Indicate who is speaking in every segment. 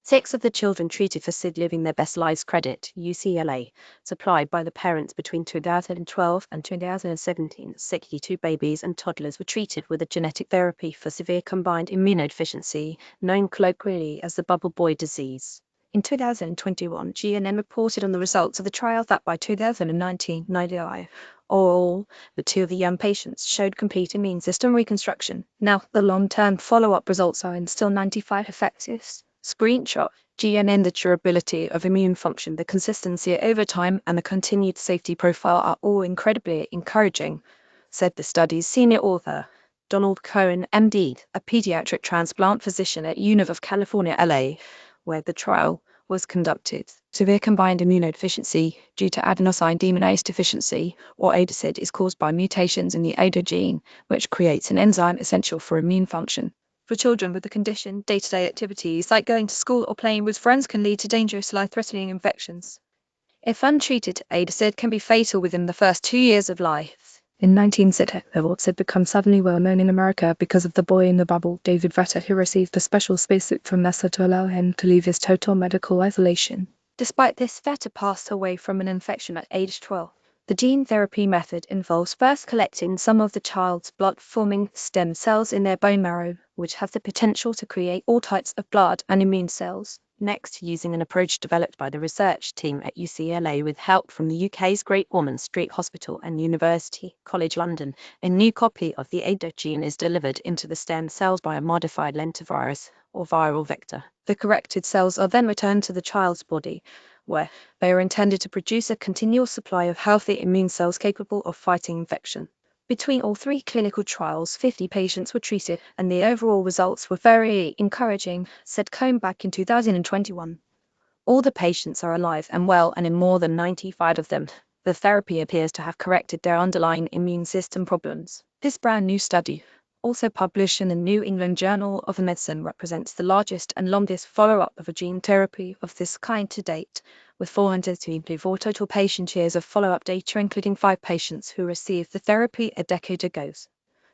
Speaker 1: 6 of the children treated for SCID living their best lives credit, UCLA, supplied by the parents between 2012 and 2017. 62 babies and toddlers were treated with a genetic therapy for severe combined immunodeficiency, known colloquially as the bubble boy disease. In 2021, GNN reported on the results of the trial that by 2019, all but 2 of the young patients showed complete immune system reconstruction. Now, the long-term follow-up results are in still 95 effective. Screenshot. GNN, the durability of immune function, the consistency over time, and the continued safety profile are all incredibly encouraging, said the study's senior author, Kohn, MD, a pediatric transplant physician at Univ of California, LA, where the trial was conducted. Severe combined immunodeficiency due to adenosine deaminase deficiency, or SCID, is caused by mutations in the ADA gene, which creates an enzyme essential for immune function. For children with the condition, day-to-day activities like going to school or playing with friends can lead to dangerous life-threatening infections. If untreated, SCID can be fatal within the first 2 years of life. In 1960, SCID became suddenly well known in America because of the boy in the bubble, David Vetter, who received a special spacesuit from NASA to allow him to leave his total medical isolation. Despite this, Vetter passed away from an infection at age 12. The gene therapy method involves first collecting some of the child's blood-forming stem cells in their bone marrow, which have the potential to create all types of blood and immune cells. Next, using an approach developed by the research team at UCLA with help from the UK's Great Ormond Street Hospital and University College London, a new copy of the ADA gene is delivered into the stem cells by a modified lentivirus or viral vector. The corrected cells are then returned to the child's body, where they are intended to produce a continual supply of healthy immune cells capable of fighting infection. Between all 3 clinical trials, 50 patients were treated, and the overall results were very encouraging, said Kohn back in 2021. All the patients are alive and well, and in more than 95 of them, the therapy appears to have corrected their underlying immune system problems. This brand new study, also published in the New England Journal of Medicine, represents the largest and longest follow-up of a gene therapy of this kind to date, with 424 total patient years of follow-up data, including 5 patients who received the therapy a decade ago.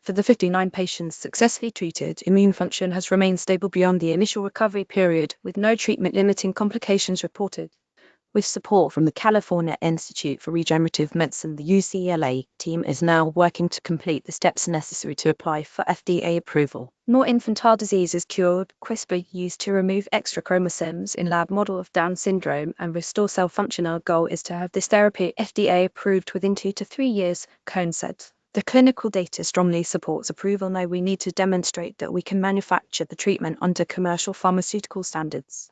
Speaker 1: For the 59 patients successfully treated, immune function has remained stable beyond the initial recovery period, with no treatment-limiting complications reported. With support from the California Institute for Regenerative Medicine, the UCLA team is now working to complete the steps necessary to apply for FDA approval. No infantile disease is cured. CRISPR used to remove extra chromosomes in lab model of Down syndrome and restore cell function. Our goal is to have this therapy FDA approved within 2 to 3 years, Kohn said. The clinical data strongly supports approval. Now we need to demonstrate that we can manufacture the treatment under commercial pharmaceutical standards.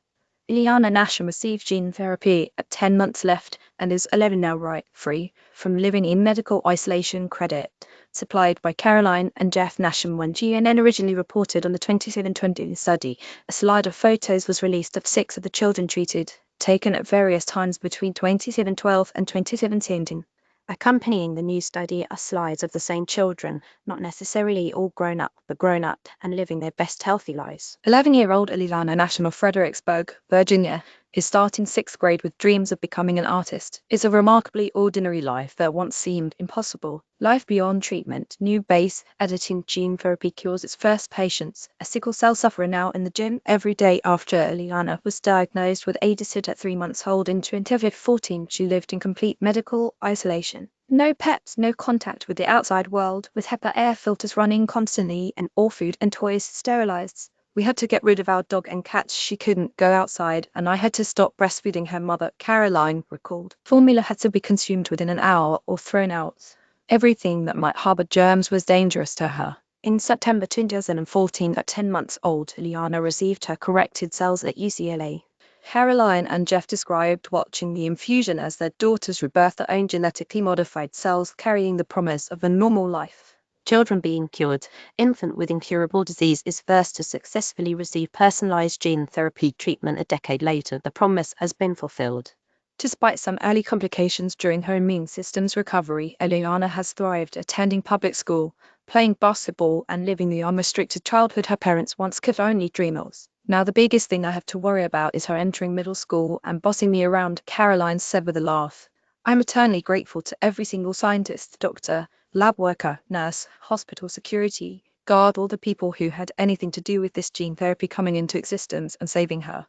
Speaker 1: Ileana Nasham received gene therapy at 10 months left and is 11 now, free from living in medical isolation. Credit supplied by Caroline and Jeff Nasham. When GNN originally reported on the 2020 study, a slide of photos was released of 6 of the children treated, taken at various times between 2012 and 2017. Accompanying the new study are slides of the same children, not necessarily all grown up, but grown up and living their best healthy lives. 11-year-old Ileana Nasham of Fredericksburg, Virginia, is starting 6th grade with dreams of becoming an artist. It's a remarkably ordinary life that once seemed impossible. Life beyond treatment. New base editing gene therapy cures its first patients. A sickle cell sufferer now in the gym every day. After Ileana was diagnosed with SCID at 3 months old in 2014, she lived in complete medical isolation. No pets, no contact with the outside world, with HEPA air filters running constantly and all food and toys sterilized. We had to get rid of our dog and cats. She couldn't go outside, and I had to stop breastfeeding her, mother Caroline recalled. Formula had to be consumed within an hour or thrown out. Everything that might harbor germs was dangerous to her. In September 2014, at 10 months old, Ileana received her corrected cells at UCLA. Caroline and Jeff described watching the infusion as their daughters rebirth their own genetically modified cells, carrying the promise of a normal life. Children being cured. Infant with incurable disease is first to successfully receive personalized gene therapy treatment a decade later. The promise has been fulfilled. Despite some early complications during her immune system's recovery, Ileana has thrived, attending public school, playing basketball, and living the unrestricted childhood her parents once could only dream of. Now the biggest thing I have to worry about is her entering middle school and bossing me around, Caroline said with a laugh. I'm eternally grateful to every single scientist, doctor, lab worker, nurse, hospital security guard, all the people who had anything to do with this gene therapy coming into existence and saving her.